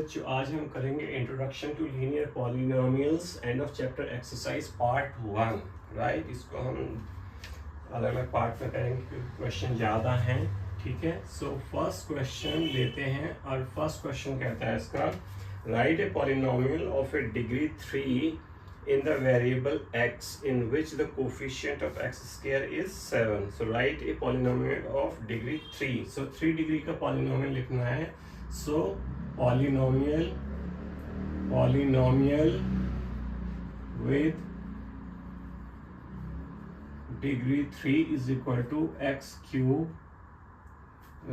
बच्चों आज हम करेंगे introduction to linear polynomials end of chapter exercise part 1 right. इसको हम अलग अलग पार्ट में करेंगे क्योंकि क्वेश्चन ज़्यादा हैं। ठीक है, सो फर्स्ट क्वेश्चन लेते हैं और फर्स्ट क्वेश्चन कहता है इसका right a polynomial of A degree 3 in the variable x in which the coefficient of x square is 7. So write a polynomial of degree 3. So 3 degree का polynomial लिखना है. So polynomial with degree 3 is equal to x cube,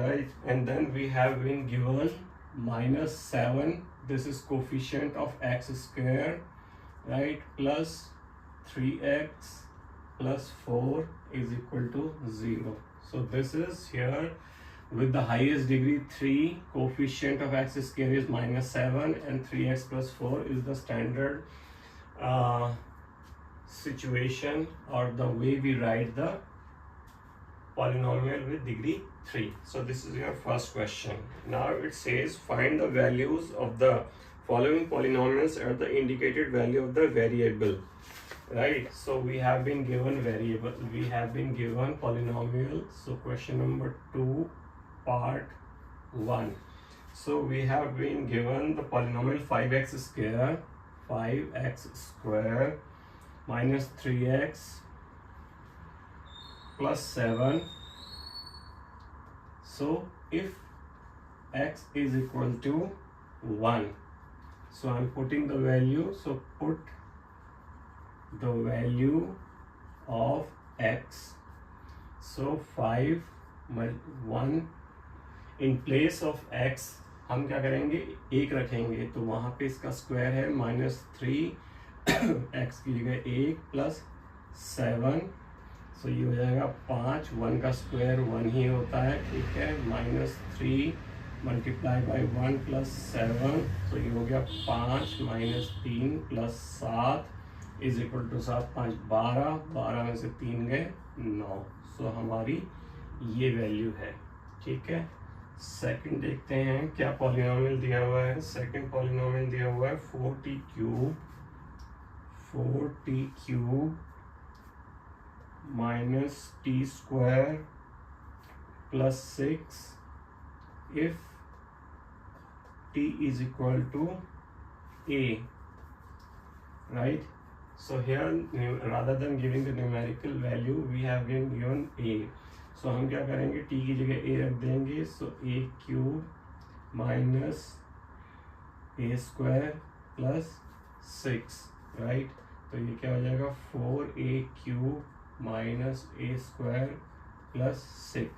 right? And then we have been given minus 7. This is coefficient of x square, right, plus 3x plus 4 is equal to 0. So this is here with the highest degree 3, coefficient of x square is minus 7 and 3x plus 4 is the standard situation or the way we write the polynomial with degree 3. So this is your first question. Now it says find the values of the following polynomials at the indicated value of the variable, right? So we have been given variable, we have been given polynomial. So question number 2 part 1. So we have been given the polynomial 5x square minus 3x plus 7. So if x is equal to 1, so I'm putting the value. So put the value of x. So 5 1 in place of x हम क्या करेंगे, 1 रखेंगे तो वहाँ पे इसका square है -3 x की जगह 1 प्लस 7. सो ये हो जाएगा 5. 1 का स्क्वायर 1 ही होता है, ठीक है. -3 मल्टीप्लाई बाई 1 प्लस 7. तो ये हो गया 5 -3 प्लस 7 इज इक्वल टू 7 5 12. 12 में से 3 गए 9. सो हमारी ये वैल्यू है, ठीक है. सेकंड देखते हैं क्या पॉलिनोमियल दिया हुआ है. सेकंड पॉलिनोमियल दिया हुआ है 4t cube minus t square plus 6 if t is equal to a, right? So here rather than giving the numerical value we have been given a. So हम क्या करेंगे, t की जगह a रख देंगे. So a cube minus a square plus 6, right? तो ये क्या हो जाएगा 4a cube minus a square plus 6,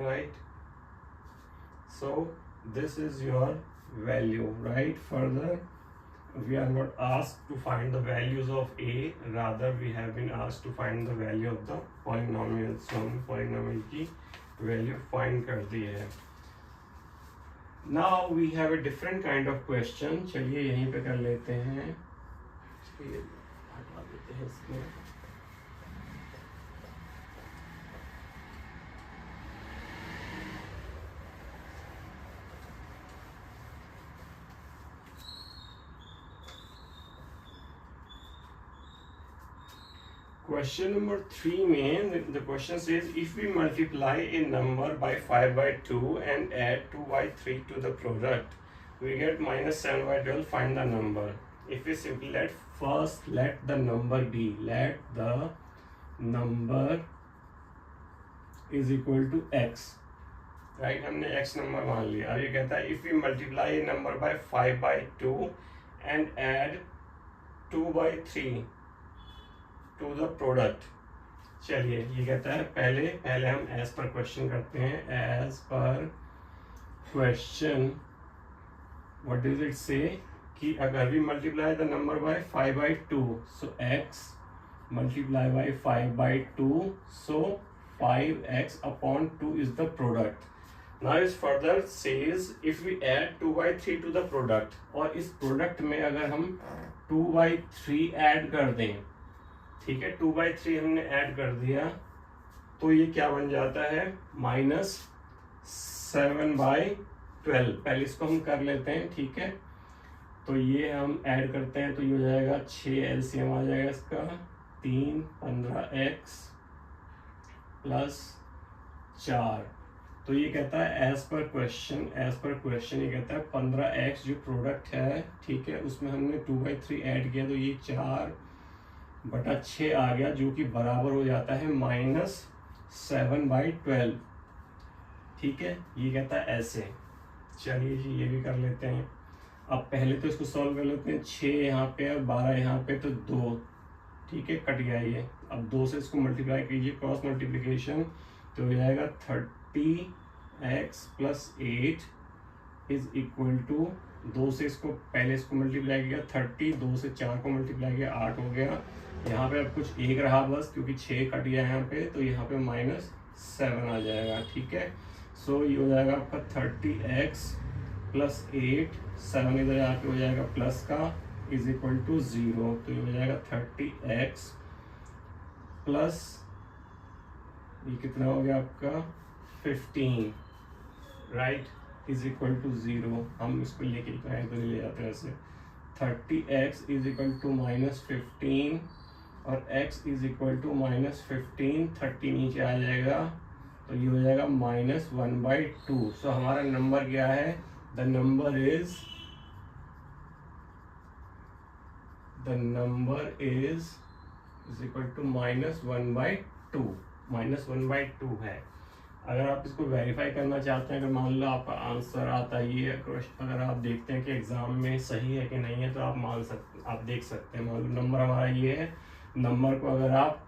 right? So this is your value, right? Further we are not asked to find the values of a, rather we have been asked to find the value of the polynomial. So हम polynomial की value find कर दी है. Now we have a different kind of question. चलिए यहीं पे कर लेते हैं, हटा देते हैं इसमें. Question number 3 में the question says if we multiply a number by 5 by 2 and add 2 by 3 to the product we get minus 7 by 12. Find the number. If we simply let the number be, let the number is equal to x, right? हमने x number मान लिया. अब ये कहता है if we multiply a number by 5 by 2 and add 2 by 3 to the product. चलिए ये कहता है पहले हम एज पर क्वेश्चन करते हैं. As per question what does it say कि अगर we multiply the number by 5 by 2, so x multiply by 5 by 2, so 5x upon 2 is the product. Now इस further says if we add 2 by 3 to the product, और इस product में अगर हम 2 by 3 add कर दें, ठीक है. 2 by 3 हमने ऐड कर दिया तो ये क्या बन जाता है -7 by 12, पहले इसको हम कर लेते हैं, ठीक है। तो ये हम ऐड करते हैं तो ये हो जाएगा 6 एलसीएम आ जाएगा इसका 3 15x प्लस 4। तो ये कहता है एज पर क्वेश्चन ये कहता है 15x जो प्रोडक्ट है, ठीक है, उसमें हमने 2/3 ऐड किया तो ये 4/6 आ गया, जो कि बराबर हो जाता है -7/12, ठीक है। ये कहता है ऐसे। चलिए जी ये भी कर लेते हैं। अब पहले तो इसको सॉल्व कर लेते हैं। 6 यहाँ पे और 12 यहाँ पे, तो 2, ठीक है, कट गया ये। अब 2 से इसको मल्टीप्लाई कीजिए, क्रॉस मल्टीप्लिकेशन, तो हो जाएगा 30x plus 8 is equal to 2 से इसको पहले इसको मल्टीप्लाई किया 30, 2 से 4 को मल्टीप्लाई किया 8 हो गया। यहाँ पे अब कुछ एक रहा बस, क्योंकि 6 कट गया यहाँ पे, तो यहाँ पे -7 आ जाएगा, ठीक है। सो ये हो जाएगा आपका 30x प्लस 8, 7 इधर आके हो जाएगा प्लस का, इज इक्वल टू 0। तो ये हो जाएगा 30x प्लस ये कितना हो गया आपका 15, राइट, इज इक्वल टू 0। हम इसको लेके इधर ले जाते हैं ऐसे। 30x इज इक्वल टू -15 और x इज इक्वल टू -15, 30 नीचे आ जाएगा तो ये हो जाएगा -1/2। सो हमारा नंबर क्या है? The number is equal to -1/2, -1/2 है। अगर आप इसको वेरीफाई करना चाहते हैं, अगर मान लो आपका आंसर आता है ये, अगर आप देखते हैं कि एग्जाम में सही है कि नहीं है, तो आप देख सकते हैं। मान लो नंबर हमारा ये है, नंबर को अगर आप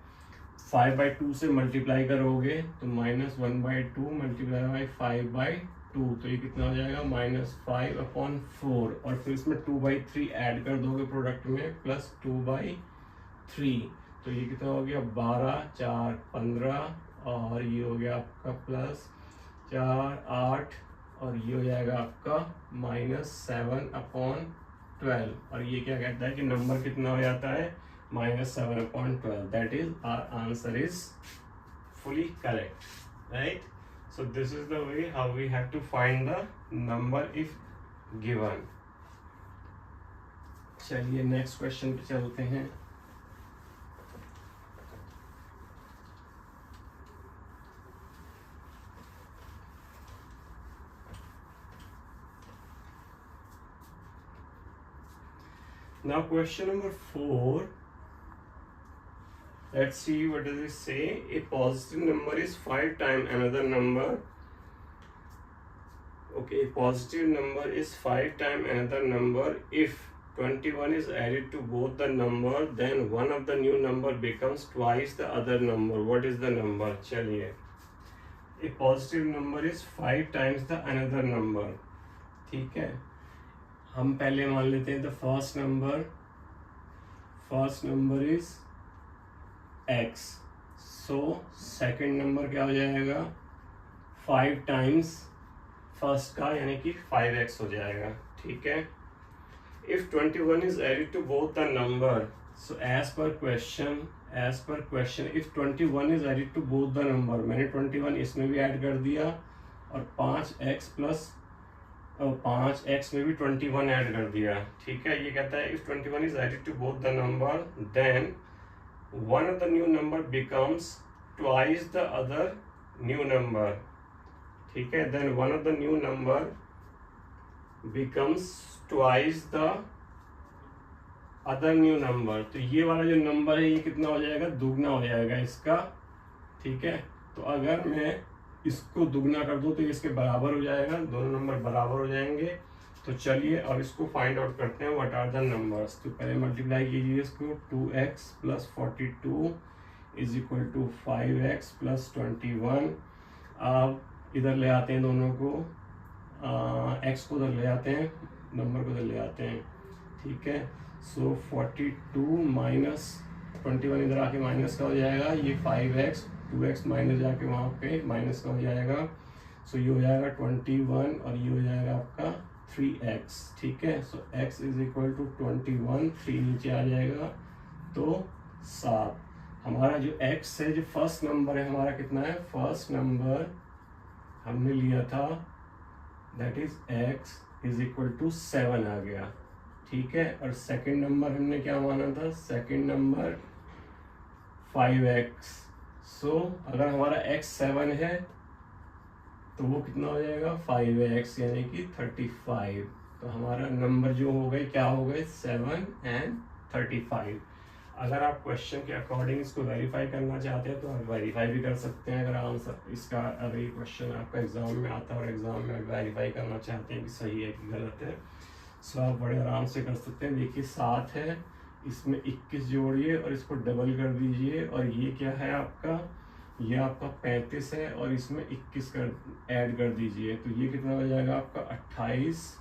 5/2 से मल्टीप्लाई करोगे तो -1/2 मल्टीप्लाई बाई 5/2, तो ये कितना हो जाएगा -5/4, और फिर इसमें 2/3 ऐड कर दोगे प्रोडक्ट में, प्लस 2/3, तो ये कितना हो गया 12, 4, 15, और ये हो गया आपका प्लस 4, 8, और ये हो जाएगा आपका -7/12। और ये क्या कहता है कि नंबर कितना हो जाता है -7/12। That is our answer is fully correct, right? So this is the way how we have to find the number if given. चलिए नेक्स्ट क्वेश्चन पे चलते हैं। Now question number 4. Let's see what does it say. A positive number is 5 times another number. Okay, a positive number is 5 times another number. If 21 is added to both the number, then one of the new number becomes twice the other number. What is the number? चलिए, a positive number is 5 times the another number. ठीक है, हम पहले मान लेते हैं the first number is x, so second number क्या हो जाएगा 5 टाइम्स फर्स्ट का, यानी कि 5x हो जाएगा, ठीक है। If 21 is added to both the number, so as per question if 21 is added to both the number, मैंने 21 इसमें भी ऐड कर दिया और 5x में भी 21 ऐड कर दिया, ठीक है। ये कहता है if 21 is added to both the number, then one of the new number becomes twice the other new number, ठीक है। then one of the new number becomes twice the other new number, तो ये वाला जो number है ये कितना हो जाएगा, दुगना हो जाएगा इसका, ठीक है। तो अगर मैं इसको दुगना कर दूं तो इसके बराबर हो जाएगा, दोनों नंबर बराबर हो जाएंगे। तो चलिए अब इसको फाइंड आउट करते हैं व्हाट आर द नंबर्स। तो पहले मल्टीप्लाई कीजिए इसको, 2x plus 42 is equal to 5x plus 21। अब इधर ले आते हैं दोनों को, x को उधर ले आते हैं, नंबर को उधर ले आते हैं, ठीक है। सो 42 माइनस 21 इधर आके माइनस का हो जाएगा, ये 5x, 2x माइनस जाके वहाँ पे माइनस का हो जाएगा। सो ये हो जाएगा 21 और ये हो जाएगा आपका 3x, ठीक है। सो x इज इक्वल टू 21, 3 नीचे आ जाएगा तो 7। हमारा जो x है, जो फर्स्ट नंबर है हमारा कितना है, फर्स्ट नंबर हमने लिया था that is x is equal to 7 आ गया, ठीक है। और सेकंड नंबर हमने क्या माना था, सेकंड नंबर 5x। सो अगर हमारा x 7 है तो वो कितना हो जाएगा 5x यानी कि 35। तो हमारा नंबर जो हो गए क्या हो गए 7 एंड 35। अगर आप क्वेश्चन के अकॉर्डिंग इसको वेरीफाई करना चाहते हैं तो आप वेरीफाई भी कर सकते हैं। अगर आंसर इसका, अगर ये क्वेश्चन आपका एग्जाम में आता है और एग्जाम में वेरीफाई करना चाहते हैं कि सही है कि गलत है, सो आप बड़े आराम से कर सकते हैं। देखिए 7 है, इसमें 21 जोड़िए और इसको डबल कर दीजिए, और ये क्या है आपका, ये आपका 35 है और इसमें 21 कर ऐड कर दीजिए, तो ये कितना हो जाएगा आपका 28।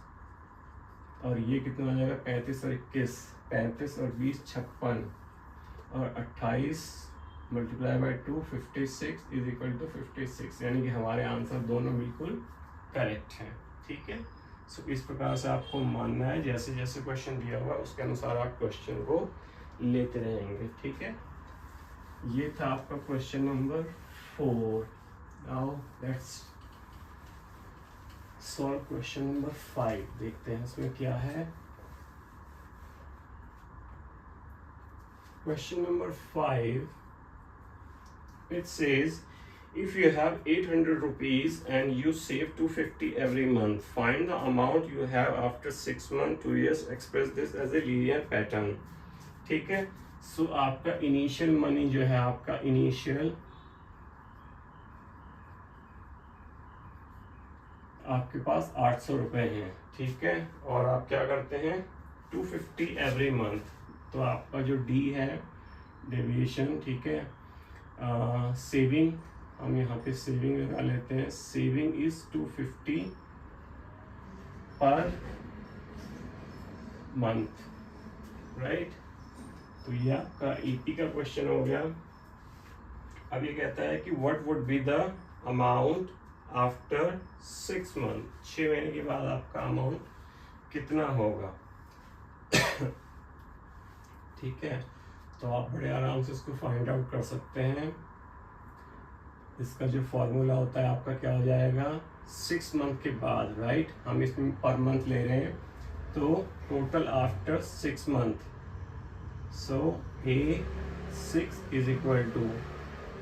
और ये कितना हो जाएगा 35 और 21, 35 और 20 56, और 28 multiply by 2 56 is equal to 56, यानी कि हमारे आंसर दोनों बिल्कुल करेक्ट हैं, ठीक है। सो इस प्रकार से आपको मानना है, जैसे जैसे क्वेश्चन दिया हुआ उसके अनुसार आप क्वेश्चन को लेते रहेंगे, ठीक है। ये था आपका question number 4। Now let's solve question number 5। देखते हैं इसमें क्या है। Question number 5, it says if you have 800 rupees and you save 250 every month, find the amount you have after 6 months, 2 years, express this as a linear pattern, ठीक है। सो आपका initial money जो है, आपका इनिशियल आपके पास 800 रुपए हैं, ठीक है। और आप क्या करते हैं 250 एवरी मंथ, तो आपका जो डी है डेविएशन, ठीक है। सेविंग, हम यहाँ पे सेविंग लगा लेते हैं, saving is 250 per month, right. तो ये आपका ईपी का क्वेश्चन हो गया। अब ये कहता है कि what would be the amount after 6 month, 6 महीने के बाद आपका अमाउंट कितना होगा, ठीक है। तो आप बड़े आराम से इसको फाइंड आउट कर सकते हैं। इसका जो फॉर्मूला होता है आपका क्या हो जाएगा 6 मंथ के बाद, राइट। हम इसमें पर मंथ ले रहे हैं, तो total after 6 month, so A6 is equal to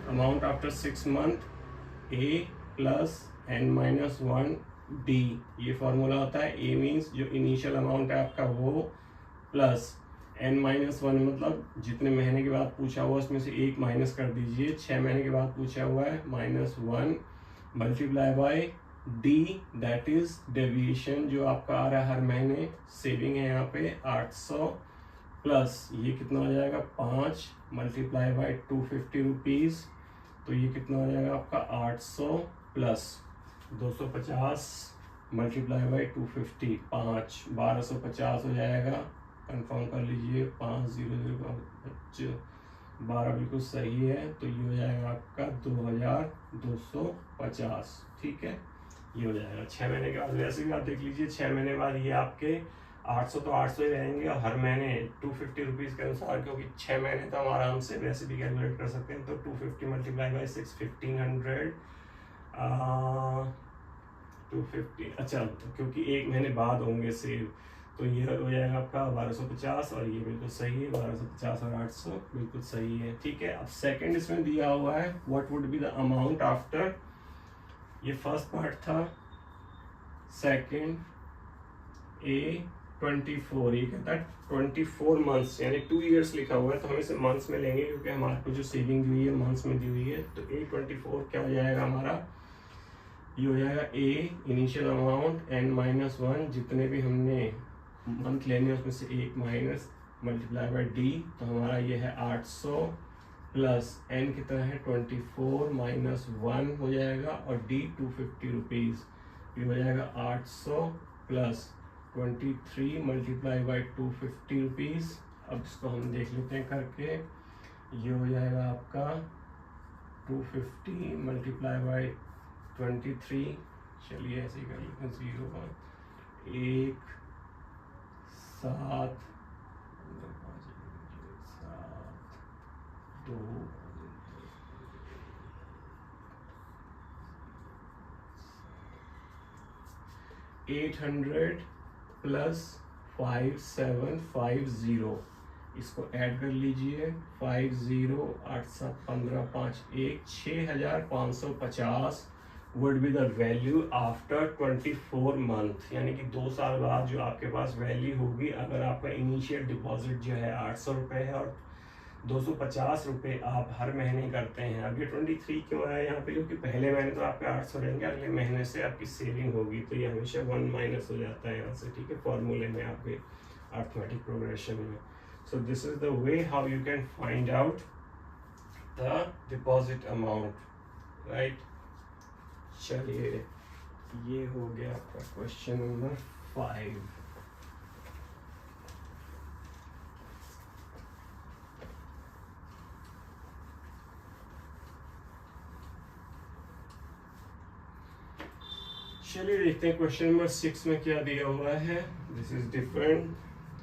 amount after 6 month A plus n-1 D, ये फॉर्मूला होता है। A मीन्स जो इनिशियल अमाउंट है आपका वो, प्लस n-1 मतलब जितने महीने के बाद पूछा हुआ उसमें से एक माइनस कर दीजिए, 6 महीने के बाद पूछा हुआ है -1 multiply by D, that is deviation जो आपका आ रहा है हर महीने। सेविंग है यहाँ पे 800, प्लस ये कितना हो जाएगा 5 मल्टीप्लाई बाय 250 रुपीज़, तो ये कितना हो जाएगा आपका 800 प्लस 250 मल्टीप्लाई बाई 250, 5 1250 हो जाएगा। कंफर्म कर लीजिए, 500 12 बिल्कुल सही है, तो ये हो जाएगा आपका 2250, ठीक है। ये हो जाएगा 6 महीने के बाद। वैसे भी आप देख लीजिए 6 महीने बाद ये आपके 800 तो 800 ही रहेंगे, और हर महीने 250 रुपीज़ के अनुसार, क्योंकि 6 महीने तो हम आराम से वैसे भी कैलकुलेट कर सकते हैं। तो 250 मल्टीप्लाई बाई 6 1500, 250, अच्छा तो क्योंकि एक महीने बाद होंगे सेव, तो ये हो जाएगा आपका 1250, और ये बिल्कुल सही है, 1250 और 800 बिल्कुल सही है, ठीक है। अब सेकंड इसमें दिया हुआ है what would be the amount after, ये फर्स्ट पार्ट था। सेकंड A24, ये कहता है 24 मंथ्स यानी 2 ईयर्स लिखा हुआ है, तो हम इसे मंथ्स में लेंगे क्योंकि हमारे को जो सेविंग दी हुई है मंथ्स में दी हुई है। तो A24 क्या हो जाएगा हमारा, ये हो जाएगा A इनिशियल अमाउंट n-1, जितने भी हमने मंथ लेने उसमें से एक माइनस मल्टीप्लाई बाई D, तो हमारा ये है 800 प्लस n कितना है 24 -1 हो जाएगा, और D 250 रुपीज़, ये हो जाएगा 800 प्लस 23 मल्टीप्लाई बाई 250 रुपीज़। अब इसको हम देख लेते हैं करके, ये हो जाएगा आपका 250 मल्टीप्लाई बाई 23, चलिए ऐसे ही कर लेते हैं, 0.1 7 2 1 800 प्लस 5750, इसको ऐड कर लीजिए। 50 8 7 15 5 1 6550 would be the value after 24 month, यानी कि 2 साल बाद जो आपके पास वैल्यू होगी। अगर आपका इनिशियल डिपॉजिट जो है 800 रुपये है और 250 रुपये आप हर महीने करते हैं। अब ये 23 क्यों आया यहाँ पे, क्योंकि पहले महीने तो आपके 800 रहेंगे, अगले महीने से आपकी सेविंग होगी, तो ये हमेशा 1 माइनस हो जाता है यहाँ से, ठीक है, फॉर्मूले में आपके अर्थमेटिक प्रोग्रेशन में। सो this is the way how you can find out the deposit amount, right. चलिए ये हो गया आपका क्वेश्चन नंबर 5। चलिए देखते हैं क्वेश्चन नंबर 6 में क्या दिया हुआ है। This is different.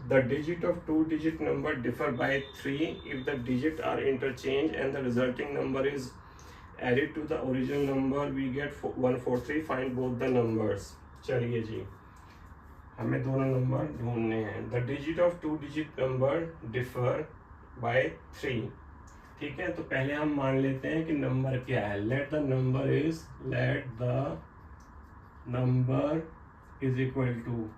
The digit of 2 digit number differ by 3 if the digit are interchange and the resulting number is added to the original number, we get 143, find both the numbers. चलिए जी, हमें दोनों number ढूंढने हैं। The digit of 2 digit number differ by 3, ठीक है। तो पहले हम मान लेते हैं कि नंबर क्या है। Let the number is equal to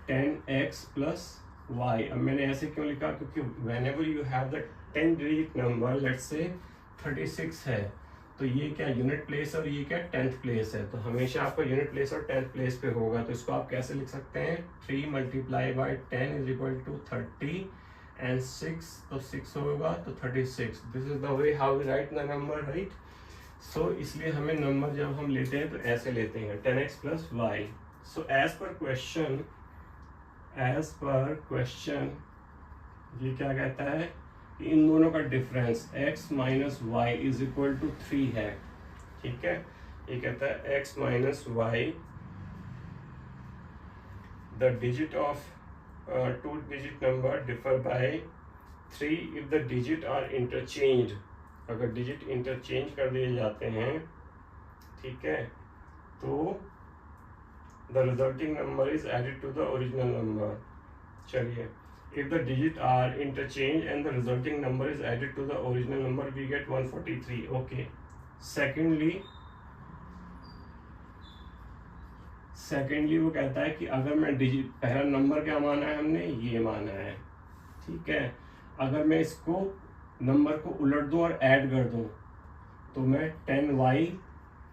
10x plus y। अब मैंने ऐसे क्यों लिखा, क्योंकि whenever you have the 10 digit number, let's say 36 है, तो ये क्या यूनिट प्लेस और ये क्या 10th प्लेस है, तो हमेशा आपका यूनिट प्लेस और 10th प्लेस पे होगा। तो इसको आप कैसे लिख सकते हैं, 3 multiply by 10 is equal to 30 and 6, तो 6 होगा तो 36। This is the way how we write the number, right. So इसलिए हमें नंबर जब हम लेते हैं तो ऐसे लेते हैं 10x plus y. So as per question ये क्या कहता है कि इन दोनों का difference x minus y is equal to 3 है, ठीक है। ये कहता है x minus y, the digit of 2 digit number differ by 3 if the digit are interchange. अगर डिजिट इंटरचेंज कर दिए जाते हैं, ठीक है, तो the resulting number is added to the original number. चलिए, if the digit are interchange and the resulting number is added to the original number, we get 143। Okay. Secondly वो कहता है कि अगर मैं डिजिट, पहला नंबर क्या माना है हमने, ये माना है, ठीक है। अगर मैं इसको नंबर को उलट दूं और ऐड कर दूं, तो मैं 10y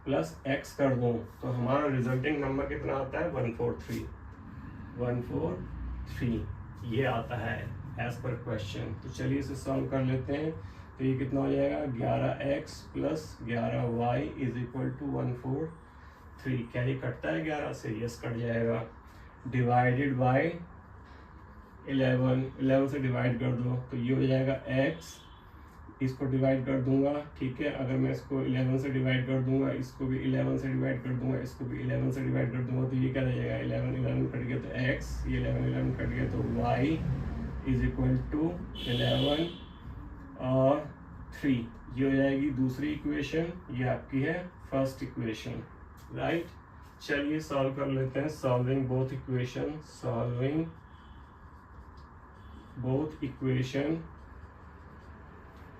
प्लस x कर दूं, तो हमारा रिजल्टिंग नंबर कितना आता है, 143 ये आता है एज पर क्वेश्चन। तो चलिए इसे सॉल्व कर लेते हैं। तो ये कितना हो जाएगा, 11x plus 11y is equal to 143। क्या ये कटता है 11 से, यस कट जाएगा। डिवाइडेड बाय 11 से डिवाइड कर दो, तो ये हो जाएगा x, इसको डिवाइड कर दूंगा, ठीक है। अगर मैं इसको 11 से डिवाइड कर दूंगा, इसको भी 11 से डिवाइड कर दूंगा, इसको भी 11 से डिवाइड कर दूंगा, तो ये क्या रह जाएगा, 11 कट गया तो x, ये 11 कट गया तो y इज इक्वल टू 11 और 3। ये हो जाएगी दूसरी इक्वेशन, ये आपकी है फर्स्ट इक्वेशन, राइट। चलिए सॉल्व कर लेते हैं। Solving both equation.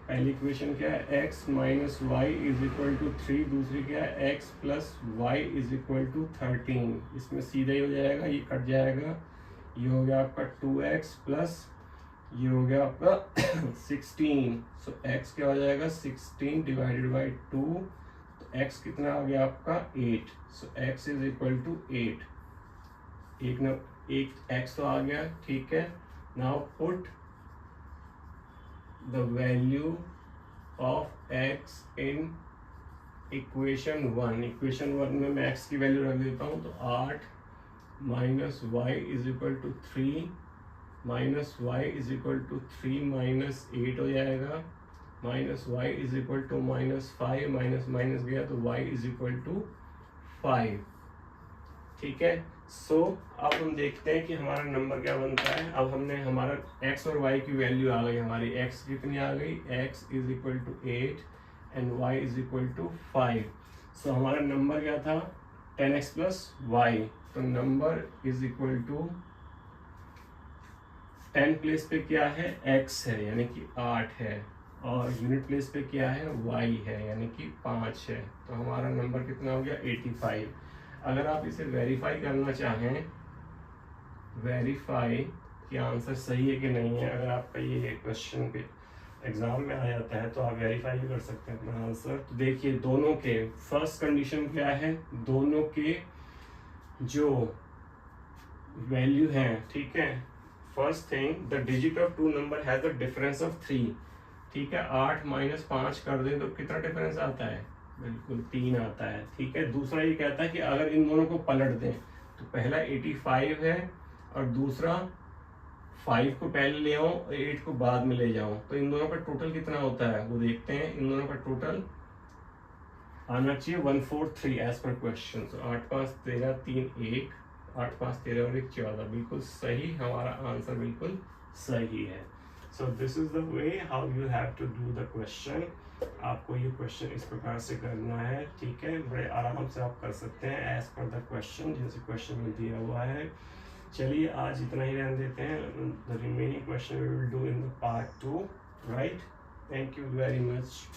पहली इक्वेशन क्या है, x minus y is equal to 3, दूसरी क्या है, x plus y is equal to 13। इसमें सीधा ही हो जाएगा, ये कट जाएगा, ये हो गया आपका 2x प्लस ये हो गया आपका 16। सो x क्या हो जाएगा, 16 डिवाइडेड बाई 2, तो x कितना आ गया आपका 8। सो x इज इक्वल टू 8। एक x तो आ गया, ठीक है। Now put the value of x in equation 1। Equation 1 में मैं x की वैल्यू रख देता हूँ, तो 8 minus y is equal to 3 minus y is equal to 3 minus 8 हो जाएगा, minus y is equal to minus 5, minus minus गया तो y इज इक्वल टू 5, ठीक है। सो अब हम देखते हैं कि हमारा नंबर क्या बनता है। अब हमने हमारा x और y की वैल्यू आ गई, हमारी x कितनी आ गई, x is equal to 8 and y is equal to 5। So हमारा नंबर क्या था, 10x प्लस y, तो number is equal to 10 place पे क्या है, x है यानी कि 8 है, और यूनिट प्लेस पे क्या है, y है यानी कि 5 है। तो हमारा नंबर कितना हो गया, 85। अगर आप इसे वेरीफाई करना चाहें, वेरीफाई कि आंसर सही है कि नहीं है, अगर आपका ये क्वेश्चन पे एग्जाम में आ जाता है तो आप वेरीफाई भी कर सकते हैं अपना आंसर। तो देखिए दोनों के फर्स्ट कंडीशन क्या है, दोनों के जो वैल्यू हैं, ठीक है, first thing the digit of two number has the difference of 3, ठीक है, 8 माइनस 5 कर दें तो कितना डिफरेंस आता है, बिल्कुल 3 आता है, ठीक है। दूसरा ये कहता है कि अगर इन दोनों को पलट दें, तो पहला 85 है और दूसरा 5 को पहले ले आऊं और 8 को बाद में ले जाऊं, तो इन दोनों का टोटल कितना होता है वो देखते हैं। इन दोनों का टोटल आना चाहिए 143 एज पर क्वेश्चन। 8 5 13 3 1, 8 5 13 और 1 14, बिल्कुल सही, हमारा आंसर बिल्कुल सही है। So this is the way how you have to do the question. आपको ये क्वेश्चन इस प्रकार से करना है, ठीक है, बड़े आराम से आप कर सकते हैं एज पर द क्वेश्चन, जैसे क्वेश्चन में दिया हुआ है। चलिए आज इतना ही रहने देते हैं, the remaining question we will do in the part 2, right. Thank you very much.